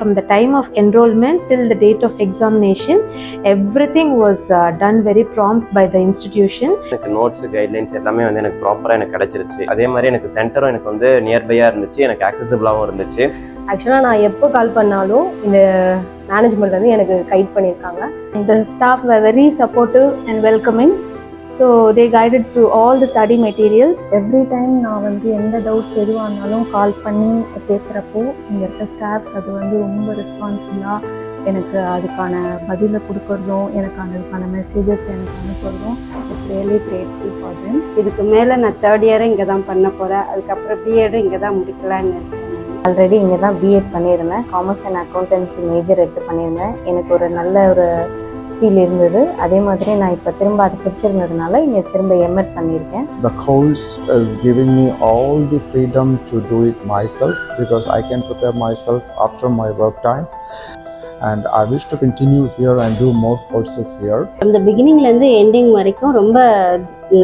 from the time of enrollment till the date of examination, everything was done very prompt by the institution. எனக்கு notes guidelines எல்லாமே வந்து எனக்கு ப்ராப்பராக எனக்கு கிடச்சிருச்சு. அதே மாதிரி எனக்கு சென்டரும் எனக்கு வந்து நியர்பையாக இருந்துச்சு, எனக்கு ஆக்சசிபிளாகவும் இருந்துச்சு. ஆக்சுவலாக நான் எப்போ கால் பண்ணாலும் இந்த மேனேஜ்மெண்ட் வந்து எனக்கு கைட் பண்ணியிருக்காங்க. The staff were very supportive and welcoming. So they guided through all the study materials. Every time நான் வந்து எந்த டவுட்ஸ் எதுவாக இருந்தாலும் கால் பண்ணி கேட்குறப்போ இங்கே இருக்க ஸ்டாஃப்ஸ் அது வந்து ரொம்ப ரெஸ்பான்சிபிளாக எனக்கு அதுக்கான பதிலை கொடுக்குறதும் எனக்கு அதுக்கான மெசேஜஸ் எனக்கு அனுப்புறதும் it's really grateful for them. இதுக்கு மேலே நான் தேர்ட் இயரும் இங்கே தான் பண்ண போகிறேன். அதுக்கப்புறம் பிஎடும் இங்கே தான் முடிக்கலான்னு இருக்கேன். ஆல்ரெடி இங்கே தான் பிஎட் பண்ணியிருந்தேன். காமர்ஸ் அண்ட் அக்கௌண்டன்சி மேஜர் எடுத்து பண்ணியிருந்தேன். எனக்கு ஒரு நல்ல ஒரு ஃபீல் இருந்தது. அதே மாதிரி நான் இப்போ திரும்ப அது பிடிச்சிருந்ததுனால இங்கே திரும்ப எம்எட் பண்ணியிருக்கேன். The course is giving me all the freedom to do it myself because I can prepare myself after my work time and I wish to continue here and do more courses here. From the beginning லேருந்து ending வரைக்கும் ரொம்ப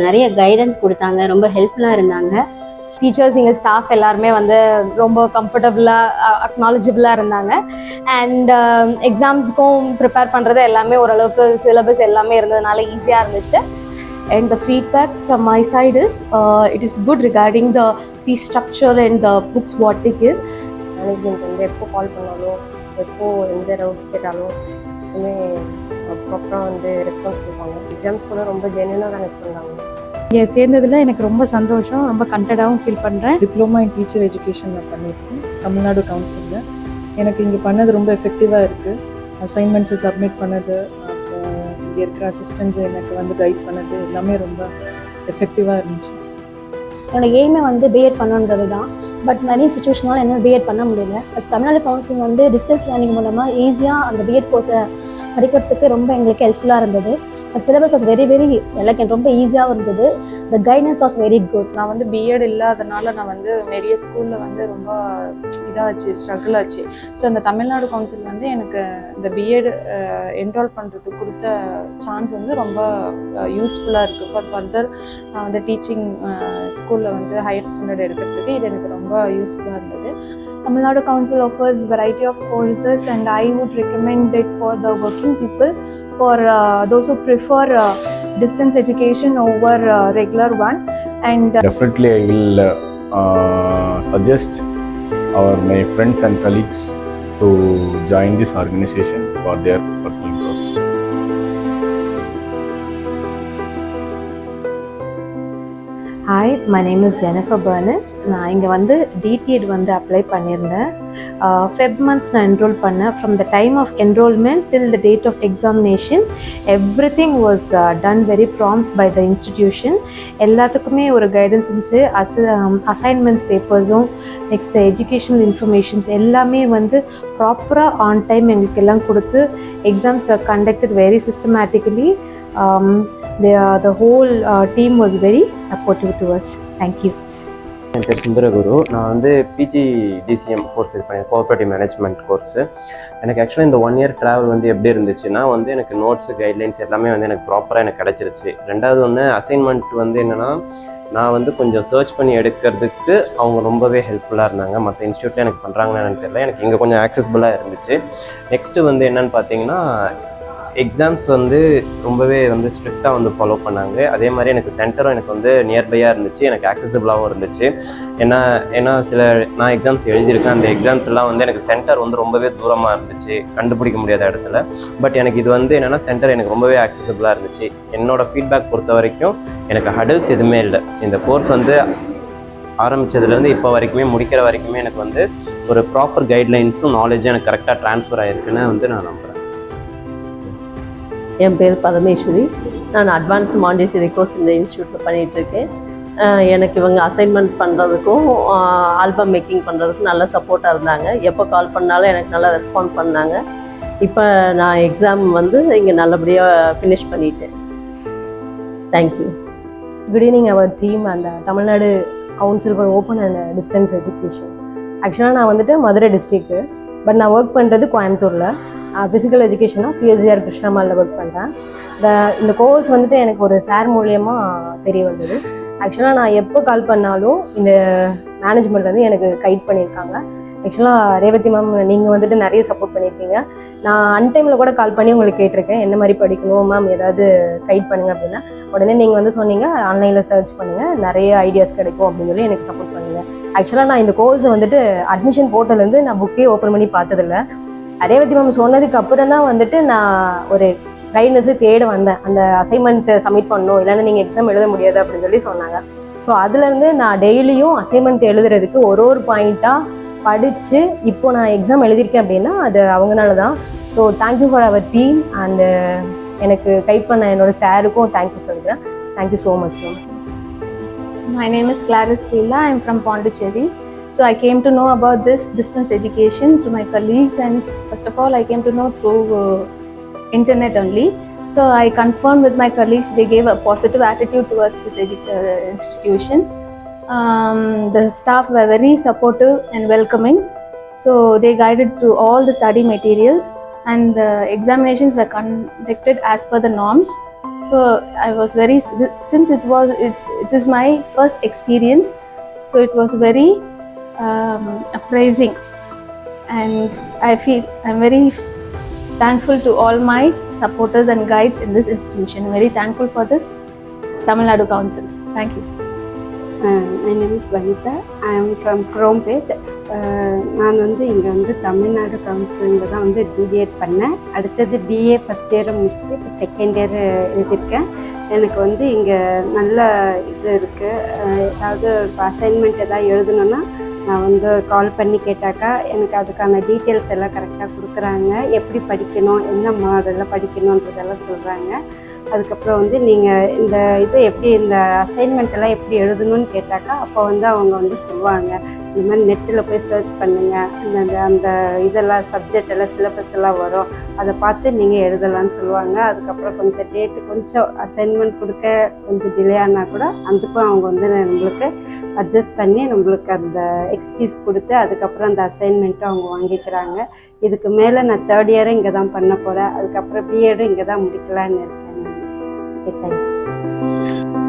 நிறைய guidance கொடுத்தாங்க, ரொம்ப ஹெல்ப்ஃபுல்லாக இருந்தாங்க. Teachers எங்கள் staff எல்லாருமே வந்து ரொம்ப கம்ஃபர்டபுளாக அக்னாலஜபிளாக இருந்தாங்க. அண்ட் எக்ஸாம்ஸ்க்கும் ப்ரிப்பேர் பண்ணுறது எல்லாமே ஓரளவுக்கு சிலபஸ் எல்லாமே இருந்ததுனால ஈஸியாக இருந்துச்சு. And the feedback from my side is it is good regarding the fee structure and the books what they give. Management வந்து எப்போ கால் பண்ணாலும் எப்போ எந்த டவுட்ஸ் கேட்டாலும் எப்பவுமே ப்ராப்பராக வந்து ரெஸ்பான்ஸ் கொடுப்பாங்க. எக்ஸாம்ஸ் கூட ரொம்ப ஜென்யூனாக கனெக்ட் பண்ணாங்க. இங்கே சேர்ந்ததில் எனக்கு ரொம்ப சந்தோஷம், ரொம்ப கண்டடாகவும் ஃபீல் பண்ணுறேன். டிப்ளமா இன் டீச்சர் எஜுகேஷன் நான் பண்ணியிருக்கேன் தமிழ்நாடு கவுன்சிலில். எனக்கு இங்கே பண்ணது ரொம்ப எஃபெக்டிவாக இருக்குது. அசைன்மெண்ட்ஸை சப்மிட் பண்ணது, அப்புறம் இங்கே இருக்கிற அசிஸ்டன்ஸ் எனக்கு வந்து கைட் பண்ணது எல்லாமே ரொம்ப எஃபெக்டிவாக இருந்துச்சு. என்னோட எய்மே வந்து பிஎட் பண்ணணுன்றது தான். பட் நிறைய சுச்சுவேஷனால் என்னால் பிஎட் பண்ண முடியல. தமிழ்நாடு கவுன்சிலிங் வந்து டிஸ்டன்ஸ் லேர்னிங் மூலமாக ஈஸியாக அந்த பிஎட் கோர்ஸை படிக்கிறதுக்கு ரொம்ப எங்களுக்கு ஹெல்ப்ஃபுல்லாக இருந்தது. பட் சிலபஸ் வாஸ் வெரி எனக்கு ரொம்ப ஈஸியாகவும் இருந்தது. த கைடன்ஸ் வாஸ் வெரி குட். நான் வந்து பிஎட் இல்லாதனால நான் வந்து நிறைய ஸ்கூலில் வந்து ரொம்ப இதாச்சு, ஸ்ட்ரகிள் ஆச்சு. ஸோ அந்த தமிழ்நாடு கவுன்சில் வந்து எனக்கு இந்த பிஎட் என்ரோல் பண்ணுறதுக்கு கொடுத்த சான்ஸ் வந்து ரொம்ப யூஸ்ஃபுல்லாக இருக்குது. ஃபார் ஃபர்தர் நான் வந்து டீச்சிங் ஸ்கூலில் வந்து ஹையர் ஸ்டாண்டர்ட் எடுக்கிறதுக்கு இது எனக்கு ரொம்ப யூஸ்ஃபுல்லாக இருந்தது. Tamil Council offers variety of courses and I would recommend it for the working people, for those who prefer distance education over regular one. And Definitely I will suggest my friends and colleagues to join this organization for their personal growth. Hi, my name is Jennifer Bernes. நான் இங்கே வந்து DTEd வந்து apply பண்ணியிருந்தேன். Feb month நான் enrol பண்ணேன். From the time of enrollment till the date of examination, everything was done very prompt by the institution. எல்லாத்துக்குமே ஒரு guidance இருந்துச்சு. அசைன்மெண்ட்ஸ் பேப்பர்ஸும் நெக்ஸ்ட் எஜுகேஷனல் இன்ஃபர்மேஷன்ஸ் எல்லாமே வந்து ப்ராப்பராக ஆன் டைம் எங்களுக்கு எல்லாம் கொடுத்து exams were conducted very systematically. The whole team was very supportive to us. Thank you. என் பேர் சுந்தரகுரு. நான் வந்து பிஜிடிசிஎம் கோர்ஸ் இது பண்ணேன், கோஆப்ரேட்டிவ் மேனேஜ்மெண்ட் கோர்ஸு. எனக்கு ஆக்சுவலாக இந்த 1 year ட்ராவல் வந்து எப்படி இருந்துச்சுன்னா வந்து எனக்கு நோட்ஸு கைட்லைன்ஸ் எல்லாமே வந்து எனக்கு ப்ராப்பராக எனக்கு கிடச்சிருச்சு. ரெண்டாவது ஒன்று அசைன்மெண்ட் வந்து என்னென்னா நான் வந்து கொஞ்சம் சர்ச் பண்ணி எடுக்கிறதுக்கு அவங்க ரொம்பவே ஹெல்ப்ஃபுல்லாக இருந்தாங்க. மற்ற இன்ஸ்டியூட்டில் எனக்கு பண்ணுறாங்கன்னு எனக்கு தெரியல, எனக்கு இங்கே கொஞ்சம் ஆக்சஸபிளாக இருந்துச்சு. நெக்ஸ்ட்டு வந்து என்னென்னு பார்த்தீங்கன்னா எக்ஸாம்ஸ் வந்து ரொம்பவே வந்து ஸ்ட்ரிக்டாக வந்து ஃபாலோ பண்ணாங்க. அதே மாதிரி எனக்கு சென்டரும் எனக்கு வந்து நியர்பையாக இருந்துச்சு, எனக்கு ஆக்சஸபிளாகவும் இருந்துச்சு. ஏன்னா நான் எக்ஸாம்ஸ் எழுதியிருக்கேன். அந்த எக்ஸாம்ஸ் எல்லாம் வந்து எனக்கு சென்டர் வந்து ரொம்பவே தூரமாக இருந்துச்சு, கண்டுபிடிக்க முடியாத இடத்துல. பட் எனக்கு இது வந்து என்னென்னா சென்டர் எனக்கு ரொம்பவே ஆக்சஸபிளாக இருந்துச்சு. என்னோடய ஃபீட்பேக் பொறுத்த வரைக்கும் எனக்கு ஹடல்ஸ் எதுவுமே இல்லை. இந்த கோர்ஸ் வந்து ஆரம்பித்ததுலேருந்து இப்போ வரைக்குமே முடிக்கிற வரைக்குமே எனக்கு வந்து ஒரு ப்ராப்பர் கைட்லைன்ஸும் நாலேஜும் எனக்கு கரெக்டாக ட்ரான்ஸ்ஃபர் ஆகிருக்குன்னு வந்து நான் நம்புகிறேன். என் பேர் பரமேஸ்வரி. நான் அட்வான்ஸ்டு மாண்டேசரி கோர்ஸ் இந்த இன்ஸ்டியூட்டில் பண்ணிகிட்ருக்கேன். எனக்கு இவங்க அசைன்மெண்ட் பண்ணுறதுக்கும் ஆல்பம் மேக்கிங் பண்ணுறதுக்கும் நல்ல சப்போர்ட்டாக இருந்தாங்க. எப்போ கால் பண்ணாலும் எனக்கு நல்லா ரெஸ்பாண்ட் பண்ணாங்க. இப்போ நான் எக்ஸாம் வந்து இங்கே நல்லபடியாக ஃபினிஷ் பண்ணிட்டேன். Thank you. Good evening our team அந்த Tamil Nadu council for open and distance education. ஆக்சுவலாக நான் வந்துட்டு மதுரை டிஸ்ட்ரிக்ட்டு, பட் நான் ஒர்க் பண்ணுறது கோயம்புத்தூரில். ஃபிசிக்கல் எஜுகேஷனாக பிஎஸ்ஜிஆர் கிருஷ்ணமாலில் ஒர்க் பண்ணுறேன். இந்த கோர்ஸ் வந்துட்டு எனக்கு ஒரு சார் மூலியமாக தெரிய வந்தது. ஆக்சுவலாக நான் எப்போ கால் பண்ணாலும் இந்த மேனேஜ்மெண்ட்லேருந்து எனக்கு கைட் பண்ணியிருக்காங்க. ஆக்சுவலாக ரேவதி மேம் நீங்கள் வந்துட்டு நிறைய சப்போர்ட் பண்ணியிருக்கீங்க. நான் அன்டைமில் கூட கால் பண்ணி உங்களுக்கு கேட்டிருக்கேன் என்ன மாதிரி படிக்கணும் மேம், ஏதாவது கைட் பண்ணுங்க அப்படின்னா. உடனே நீங்கள் வந்து சொன்னீங்க ஆன்லைனில் சர்ச் பண்ணுங்கள், நிறைய ஐடியாஸ் கிடைக்கும் அப்படின்னு சொல்லி எனக்கு சப்போர்ட் பண்ணுங்க. ஆக்சுவலாக நான் இந்த கோர்ஸ் வந்துட்டு அட்மிஷன் போர்ட்டலேருந்து நான் புக்கே ஓப்பன் பண்ணி பார்த்ததில்ல. ரேவதி மேம் சொன்னதுக்கு அப்புறம் தான் வந்துட்டு நான் ஒரு கைட்னஸு தேட வந்தேன். அந்த அசைன்மெண்ட்டு சப்மிட் பண்ணணும், இல்லைன்னா நீங்கள் எக்ஸாம் எழுத முடியாது அப்படின்னு சொல்லி சொன்னாங்க. ஸோ அதுலேருந்து நான் டெய்லியும் அசைன்மெண்ட் எழுதுறதுக்கு ஒரு பாயிண்ட்டாக படித்து இப்போ நான் எக்ஸாம் எழுதியிருக்கேன் அப்படின்னா அது அவங்கனால தான். So thank you for our team and எனக்கு கைட் பண்ண என்னோட சாருக்கும் தேங்க்யூ சொல்கிறேன். Thank you so much ma'am. My name is Clarice Leela. I am from Pondicherry. So I came to know about this distance education through my colleagues, and first of all I came to know through internet only. So I confirmed with my colleagues, they gave a positive attitude towards this institution. The staff were very supportive and welcoming. So they guided through all the study materials, and the examinations were conducted as per the norms. So I was very, since it is my first experience, so it was very appraising, and I feel I'm very thankful to all my supporters and guides in this institution. I'm very thankful for this Tamil Nadu Council. Thank you. My name is Vanitha. I am from Krompet. நான் வந்து இங்கே வந்து தமிழ்நாடு கவுன்சிலிங்கில் தான் வந்து BEd பண்ணேன். அடுத்தது BA first இயரை முடிச்சுட்டு இப்போ செகண்ட் இயர் எழுதியிருக்கேன். எனக்கு வந்து இங்கே நல்ல இது இருக்குது. ஏதாவது இப்போ அசைன்மெண்ட் எதாவது எழுதணுன்னா நான் வந்து கால் பண்ணி கேட்டாக்கா எனக்கு அதுக்கான டீட்டெயில்ஸ் எல்லாம் கரெக்டாக கொடுக்குறாங்க. எப்படி படிக்கணும், என்ன மாடலில் படிக்கணுன்றதெல்லாம் சொல்கிறாங்க. அதுக்கப்புறம் வந்து நீங்கள் இந்த இது எப்படி இந்த அசைன்மெண்ட் எல்லாம் எப்படி எழுதணும்னு கேட்டாக்கா அப்போ வந்து அவங்க வந்து சொல்லுவாங்க, இந்த மாதிரி நெட்டில் போய் சர்ச் பண்ணுங்கள், அந்த இதெல்லாம் சப்ஜெக்ட் எல்லாம் சிலபஸ் எல்லாம் வரும், அதை பார்த்து நீங்கள் எழுதலாம்னு சொல்லுவாங்க. அதுக்கப்புறம் கொஞ்சம் டேட்டு கொஞ்சம் அசைன்மெண்ட் கொடுக்க கொஞ்சம் டிலே ஆனால் கூட அதுக்கும் அவங்க வந்து நம்மளுக்கு அட்ஜஸ்ட் பண்ணி நம்மளுக்கு அந்த எக்ஸ்கியூஸ் கொடுத்து அதுக்கப்புறம் அந்த அசைன்மெண்ட்டும் அவங்க வாங்கிக்கிறாங்க. இதுக்கு மேலே நான் தேர்ட் இயரும் இங்கே தான் பண்ண போகிறேன். அதுக்கப்புறம் பிஎடும் இங்கே தான் முடிக்கலான்னு இருக்கேன். தேங்க்யூ.